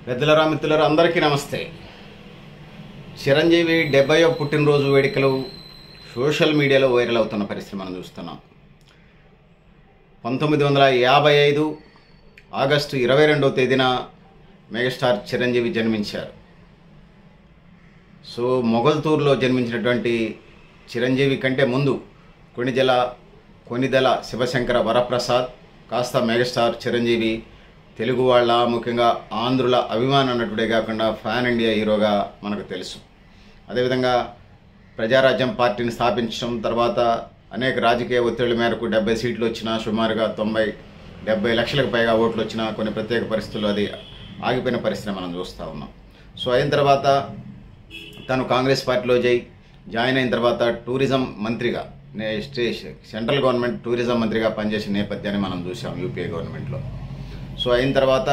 పెద్దలరా మిత్రులరా అందరికీ నమస్తే. చిరంజీవి 70వ పుట్టినరోజు వేడుకలు సోషల్ మీడియాలో వైరల్ అవుతున్న పరిస్థితి మనం చూస్తున్నాం. 1955 ఆగస్టు 22వ తేదీన మెగాస్టార్ చిరంజీవి జన్మించారు. సో మొగల్తూరులో జన్మించినటువంటి చిరంజీవి కంటే ముందు కొనిదెల శివశంకర వరప్రసాద్ కాస్త మెగాస్టార్ చిరంజీవి తెలుగు వాళ్ళ ముఖ్యంగా ఆంధ్రుల అభిమాన నటుడే కాకుండా ఫ్యాన్ ఇండియా హీరోగా మనకు తెలుసు. అదేవిధంగా ప్రజారాజ్యం పార్టీని స్థాపించడం తర్వాత అనేక రాజకీయ ఒత్తిళ్ల మేరకు 70 సీట్లు వచ్చినా సుమారుగా 70 లక్షలకు పైగా ఓట్లు వచ్చినా కొన్ని ప్రత్యేక పరిస్థితుల్లో అది ఆగిపోయిన పరిస్థితిని మనం చూస్తూ ఉన్నాం. సో అయిన తర్వాత తను కాంగ్రెస్ పార్టీలో జాయిన్ అయిన తర్వాత టూరిజం మంత్రిగా సెంట్రల్ గవర్నమెంట్ టూరిజం మంత్రిగా పనిచేసిన నేపథ్యాన్ని మనం చూసాం యూపీఏ గవర్నమెంట్లో. సో అయిన తర్వాత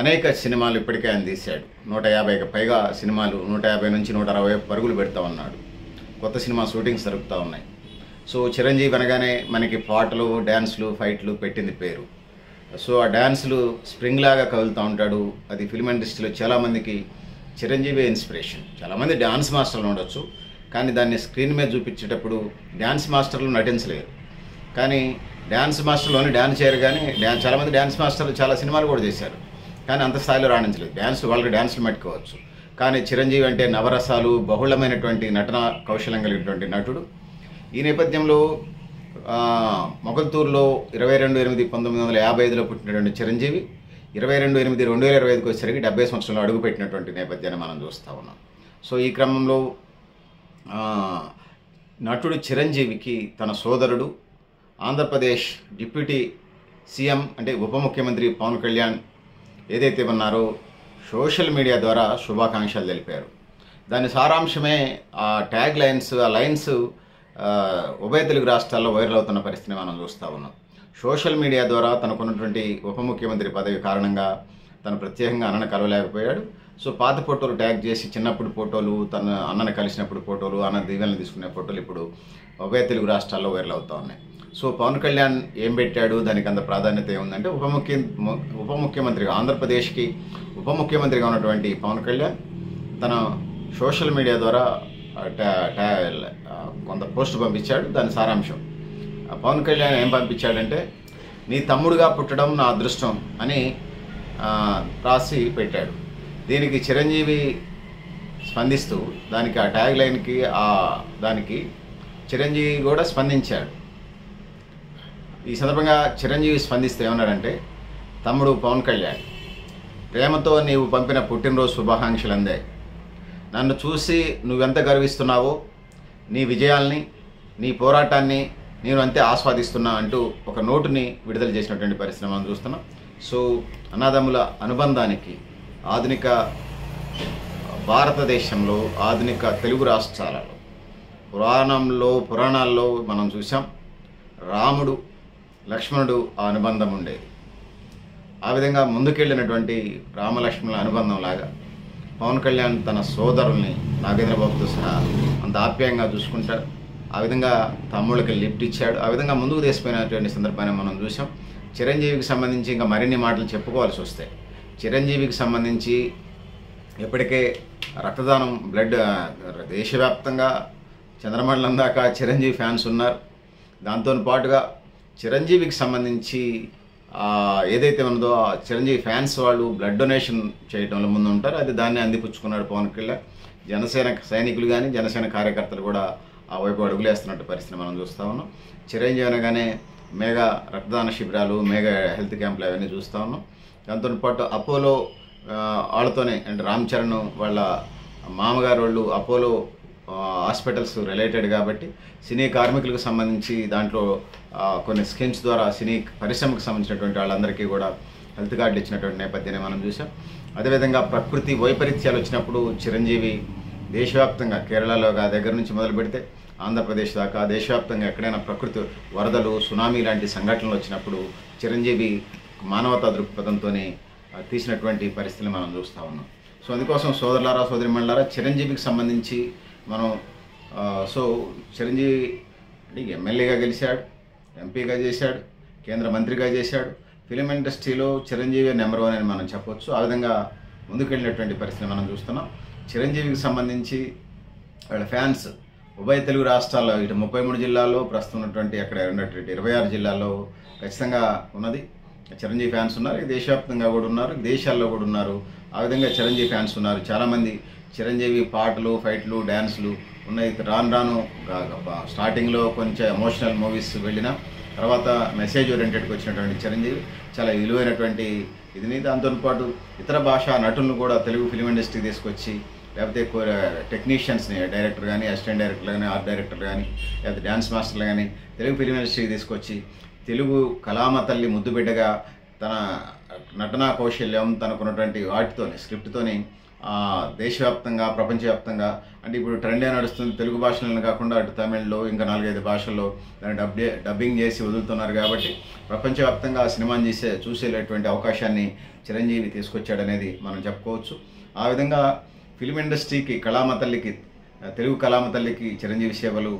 అనేక సినిమాలు ఇప్పటికే ఆయన తీశాడు. 150కి పైగా సినిమాలు, 150 నుంచి 160 పరుగులు పెడతా ఉన్నాడు. కొత్త సినిమా షూటింగ్స్ జరుగుతూ ఉన్నాయి. సో చిరంజీవి అనగానే మనకి పాటలు, డ్యాన్సులు, ఫైట్లు పెట్టింది పేరు. సో ఆ డ్యాన్సులు స్ప్రింగ్ లాగా కదులుతూ ఉంటాడు. అది ఫిల్మ్ ఇండస్ట్రీలో చాలామందికి చిరంజీవి ఇన్స్పిరేషన్. చాలామంది డ్యాన్స్ మాస్టర్లు ఉండొచ్చు, కానీ దాన్ని స్క్రీన్ మీద చూపించేటప్పుడు డ్యాన్స్ మాస్టర్లు నటించలేరు. కానీ డ్యాన్స్ మాస్టర్లోని డ్యాన్స్ చేయరు. కానీ చాలామంది డ్యాన్స్ మాస్టర్లు చాలా సినిమాలు కూడా చేశారు, కానీ అంత స్థాయిలో రాణించలేదు. వాళ్ళకి డ్యాన్సులు మట్టుకోవచ్చు. కానీ చిరంజీవి అంటే నవరసాలు, బహుళమైనటువంటి నటన కౌశలం కలిగినటువంటి నటుడు. ఈ నేపథ్యంలో మొగల్తూరులో 22/8/1955లో పుట్టినటువంటి చిరంజీవి 22/8/2025కి వచ్చేసరికి 70 సంవత్సరంలో అడుగుపెట్టినటువంటి నేపథ్యాన్ని మనం చూస్తూ ఉన్నాం. సో ఈ క్రమంలో నటుడు చిరంజీవికి తన సోదరుడు ఆంధ్రప్రదేశ్ డిప్యూటీ సీఎం అంటే ఉప ముఖ్యమంత్రి పవన్ కళ్యాణ్ ఏదైతే ఉన్నారో సోషల్ మీడియా ద్వారా శుభాకాంక్షలు తెలిపారు. దాని సారాంశమే ఆ ట్యాగ్ లైన్స్, ఆ లైన్స్ ఉభయ తెలుగు రాష్ట్రాల్లో వైరల్ అవుతున్న పరిస్థితిని మనం చూస్తూ ఉన్నాం. సోషల్ మీడియా ద్వారా తనకున్నటువంటి ఉప ముఖ్యమంత్రి పదవి కారణంగా తను ప్రత్యేకంగా అన్నను కలవలేకపోయాడు. సో పాత ఫోటోలు ట్యాగ్ చేసి చిన్నప్పుడు ఫోటోలు, తన అన్నను కలిసినప్పుడు ఫోటోలు, అన్న దీవెనలు తీసుకునే ఫోటోలు ఇప్పుడు ఉభయ తెలుగు రాష్ట్రాల్లో వైరల్ అవుతూ ఉన్నాయి. సో పవన్ కళ్యాణ్ ఏం పెట్టాడు, దానికి అంత ప్రాధాన్యత ఏముందంటే ఉప ముఖ్యమంత్రిగా ఆంధ్రప్రదేశ్కి ఉప ముఖ్యమంత్రిగా ఉన్నటువంటి పవన్ కళ్యాణ్ తన సోషల్ మీడియా ద్వారా కొంత పోస్ట్ పంపించాడు. దాని సారాంశం పవన్ కళ్యాణ్ ఏం పంపించాడంటే, నీ తమ్ముడుగా పుట్టడం నా అదృష్టం అని రాసి పెట్టాడు. దీనికి చిరంజీవి స్పందిస్తూ దానికి ఆ ట్యాగ్ లైన్కి దానికి చిరంజీవి కూడా స్పందించాడు. ఈ సందర్భంగా చిరంజీవి స్పందిస్తూ ఏమన్నాడంటే, తమ్ముడు పవన్ కళ్యాణ్, ప్రేమతో నీవు పంపిన పుట్టినరోజు శుభాకాంక్షలు అందాయి. నన్ను చూసి నువ్వెంత గర్విస్తున్నావో, నీ విజయాల్ని, నీ పోరాటాన్ని నేను అంతే ఆస్వాదిస్తున్నా అంటూ ఒక నోటుని విడుదల చేసినటువంటి పరిస్థితి మనం చూస్తున్నాం. సో అన్నదమ్ముల అనుబంధానికి ఆధునిక భారతదేశంలో, ఆధునిక తెలుగు రాష్ట్రాలలో పురాణాల్లో మనం చూసాం. రాముడు లక్ష్మణుడు ఆ అనుబంధం ఉండేది. ఆ విధంగా ముందుకెళ్ళినటువంటి రామలక్ష్మణుల అనుబంధం లాగా పవన్ కళ్యాణ్ తన సోదరుల్ని నాగేంద్రబాబుతో సహా అంత ఆప్యాయంగా చూసుకుంటాడు. ఆ విధంగా తమ్ముళ్ళకి లిఫ్ట్ ఇచ్చాడు. ఆ విధంగా ముందుకు తీసిపోయినటువంటి సందర్భాన్ని మనం చూసాం. చిరంజీవికి సంబంధించి ఇంకా మరిన్ని మాటలు చెప్పుకోవాల్సి వస్తాయి. చిరంజీవికి సంబంధించి ఇప్పటికే రక్తదానం బ్లడ్ దేశవ్యాప్తంగా చంద్రమండలం దాకా చిరంజీవి ఫ్యాన్స్ ఉన్నారు. దాంతో పాటుగా చిరంజీవికి సంబంధించి ఏదైతే ఉన్నదో ఆ చిరంజీవి ఫ్యాన్స్ వాళ్ళు బ్లడ్ డొనేషన్ చేయడంలో ముందు ఉంటారు. అది దాన్ని అందిపుచ్చుకున్నాడు పవన్ కళ్యాణ్. జనసేన సైనికులు కానీ జనసేన కార్యకర్తలు కూడా ఆ వైపు అడుగులేస్తున్నట్టు పరిస్థితిని మనం చూస్తూ ఉన్నాం. చిరంజీవి అనగానే మేఘా రక్తదాన శిబిరాలు, మేఘా హెల్త్ క్యాంపులు అవన్నీ చూస్తూ ఉన్నాం. దాంతో పాటు అపోలో వాళ్ళతోనే అంటే రామ్ చరణ్ వాళ్ళ మామగారు వాళ్ళు అపోలో హాస్పిటల్స్ రిలేటెడ్ కాబట్టి సినీ కార్మికులకు సంబంధించి దాంట్లో కొన్ని స్కీమ్స్ ద్వారా సినీ పరిశ్రమకు సంబంధించినటువంటి వాళ్ళందరికీ కూడా హెల్త్ కార్డులు ఇచ్చినటువంటి నేపథ్యాన్ని మనం చూసాం. అదేవిధంగా ప్రకృతి వైపరీత్యాలు వచ్చినప్పుడు చిరంజీవి దేశవ్యాప్తంగా కేరళలో దగ్గర నుంచి మొదలు పెడితే ఆంధ్రప్రదేశ్ దాకా దేశవ్యాప్తంగా ఎక్కడైనా ప్రకృతి వరదలు, సునామీ లాంటి సంఘటనలు వచ్చినప్పుడు చిరంజీవి మానవతా దృక్పథంతో తీసినటువంటి పరిస్థితిని మనం చూస్తూ ఉన్నాం. సో అందుకోసం సోదరులారా, సోదరిమణులారా, చిరంజీవికి సంబంధించి మనం చిరంజీవి ఎమ్మెల్యేగా గెలిచాడు, ఎంపీగా చేశాడు, కేంద్ర మంత్రిగా చేశాడు, ఫిలిం ఇండస్ట్రీలో చిరంజీవి నెంబర్ 1 అని మనం చెప్పొచ్చు. ఆ విధంగా ముందుకెళ్ళినటువంటి పరిస్థితి మనం చూస్తున్నాం. చిరంజీవికి సంబంధించి వాళ్ళ ఫ్యాన్స్ ఉభయ తెలుగు రాష్ట్రాల్లో ఇటు 33 జిల్లాల్లో ప్రస్తుతం ఉన్నటువంటి అక్కడ ఉన్నటువంటి 26 జిల్లాల్లో ఖచ్చితంగా ఉన్నది. చిరంజీవి ఫ్యాన్స్ ఉన్నారు. దేశవ్యాప్తంగా కూడా ఉన్నారు, దేశాల్లో కూడా ఉన్నారు. ఆ విధంగా చిరంజీవి ఫ్యాన్స్ ఉన్నారు. చాలామంది చిరంజీవి పాటలు, ఫైట్లు, డ్యాన్స్లు ఉన్నాయి. రాను స్టార్టింగ్లో కొంచెం ఎమోషనల్ మూవీస్ వెళ్ళినా తర్వాత మెసేజ్ ఓరియంటెడ్కి వచ్చినటువంటి చిరంజీవి చాలా విలువైనటువంటి ఇదిని, దాంతోపాటు ఇతర భాషా నటులను కూడా తెలుగు ఫిలిం ఇండస్ట్రీకి తీసుకొచ్చి, లేకపోతే టెక్నీషియన్స్ని, డైరెక్టర్ కానీ, అసిస్టెంట్ డైరెక్టర్ కానీ, ఆర్ట్ డైరెక్టర్ కానీ, లేకపోతే డ్యాన్స్ మాస్టర్లు కానీ తెలుగు ఫిలిం ఇండస్ట్రీకి తీసుకొచ్చి తెలుగు కళామ తల్లి ముద్దుబిడ్డగా తన నటనా కౌశల్యం తనకున్నటువంటి వాటితోని, స్క్రిప్ట్తోని దేశవ్యాప్తంగా, ప్రపంచవ్యాప్తంగా, అంటే ఇప్పుడు ట్రెండే నడుస్తుంది. తెలుగు భాషలను కాకుండా అటు తమిళ్లో ఇంకా 4-5 భాషల్లో దాన్ని డబ్బింగ్ చేసి వదులుతున్నారు. కాబట్టి ప్రపంచవ్యాప్తంగా ఆ సినిమాని చూసేటువంటి అవకాశాన్ని చిరంజీవి తీసుకొచ్చాడనేది మనం చెప్పుకోవచ్చు. ఆ విధంగా ఫిలిం ఇండస్ట్రీకి, కళామ తల్లికి, తెలుగు కళామ తల్లికి చిరంజీవి సేవలు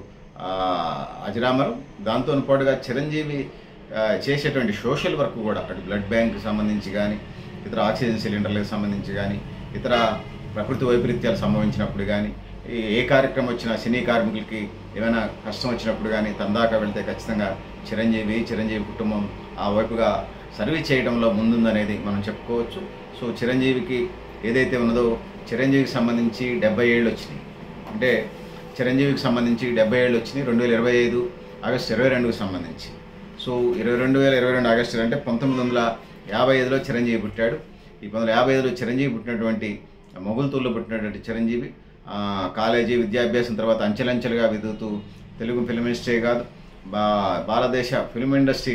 అజరామరం. దాంతో పాటుగా చిరంజీవి చేసేటువంటి సోషల్ వర్క్ కూడా అటు బ్లడ్ బ్యాంక్కి సంబంధించి కానీ, ఇతర ఆక్సిజన్ సిలిండర్లకు సంబంధించి కానీ, ఇతర ప్రకృతి వైపరీత్యాలు సంభవించినప్పుడు కానీ, ఏ కార్యక్రమం వచ్చినా, సినీ కార్మికులకి ఏమైనా కష్టం వచ్చినప్పుడు కానీ తందాకా వెళ్తే ఖచ్చితంగా చిరంజీవి కుటుంబం ఆ వైపుగా సర్వీస్ చేయడంలో ముందుందనేది మనం చెప్పుకోవచ్చు. సో చిరంజీవికి ఏదైతే ఉన్నదో, చిరంజీవికి సంబంధించి 70 ఏళ్ళు వచ్చినాయి. అంటే చిరంజీవికి సంబంధించి 70 ఏళ్ళు వచ్చినాయి 2025 ఆగస్టు 22కి సంబంధించి. సో 2022 ఆగస్టు అంటే 1955లో చిరంజీవి పుట్టాడు. ఈ 1955లో చిరంజీవి పుట్టినటువంటి మొగుల్తూరులో పుట్టినటువంటి చిరంజీవి కాలేజీ విద్యాభ్యాసం తర్వాత అంచెలంచెలుగా ఎదుగుతూ తెలుగు ఫిలిం ఇండస్ట్రీ కాదు, భారతదేశ ఫిలిం ఇండస్ట్రీ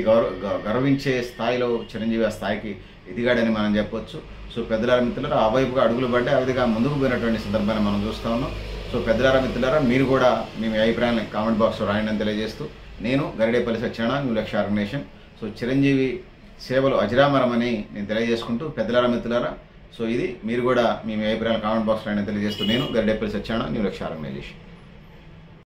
గర్వించే స్థాయిలో చిరంజీవి ఆ స్థాయికి ఎదిగాడని మనం చెప్పొచ్చు. సో పెద్దలారా మిత్రులారా, ఆ వైపుగా అడుగులు పడ్డా ఆ విధంగా ముందుకు పోయినటువంటి సందర్భాన్ని మనం చూస్తూ ఉన్నాం. సో పెద్దలారా మిత్రులారా, మీరు కూడా మీ అభిప్రాయాన్ని కామెంట్ బాక్స్లో రాయండి అని తెలియజేస్తూ, నేను గరిడేపల్లి సత్యనారాయణ, న్యూ లక్ష్య ఆర్గనైజేషన్. సో చిరంజీవి సేవలు అజరామరమని నేను తెలియజేసుకుంటూ, పెద్దలారా మిత్రులారా, సో ఇది మీరు కూడా మీ అభిప్రాయాలు కామెంట్ బాక్స్లో రాయండి తెలియజేస్తూ, నేను గరిడేపల్లి సత్యనారాయణ, న్యూ లక్ష్య ఆర్గనైజేషన్.